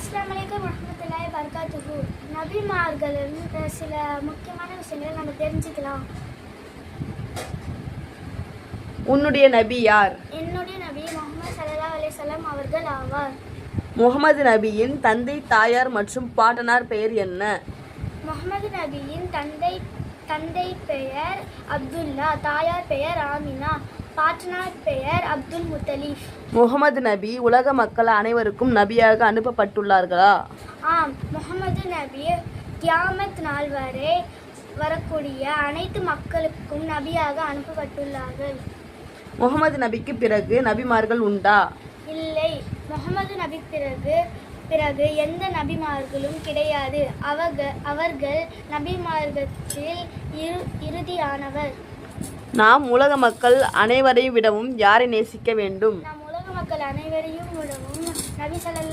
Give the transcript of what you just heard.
அஸ்ஸலாமு அலைக்கும் வரஹ்மத்துல்லாஹி வபரகாத்துஹு. நபிமார்களின் சில முக்கியமான விஷயங்களை நம்ம தெரிஞ்சுக்கலாம். உன்னுடைய நபி யார்? என்னுடைய நபி முஹம்மது ஸல்லல்லாஹு அலைஹி வஸல்லம் அவர்கள் ஆவார். முகமது நபியின் தந்தை, தாயார் மற்றும் பாட்டனார் பெயர் என்ன? முஹம்மது நபியின் தந்தை பெயர் அப்துல்லா, தாயார் பெயர் ஆமினா, பாட்டனார் பெயர் அப்துல் முத்தலிப். முகமது நபி உலக மக்கள் அனைவருக்கும் நபியாக அனுப்பப்பட்டுள்ளார்களா? ஆம், முஹம்மது நபி கியாமத் நாள் வரை வரக்கூடிய அனைத்து மக்களுக்கும் நபியாக அனுப்பப்பட்டுள்ளார்கள். முகமது நபிக்கு பிறகு நபிமார்கள் உண்டா? இல்லை, முஹம்மது நபி பிறகு எந்த நபிமார்களும் கிடையாது. அவர்கள் நபிமார்க்கத்தில் இறுதியானவர். நாம் உலக மக்கள் அனைவரையும் விடவும் யாரை நேசிக்க வேண்டும்? நாம் உலக மக்கள் அனைவரையும் விடவும் நபி ஸல்லல்லாஹு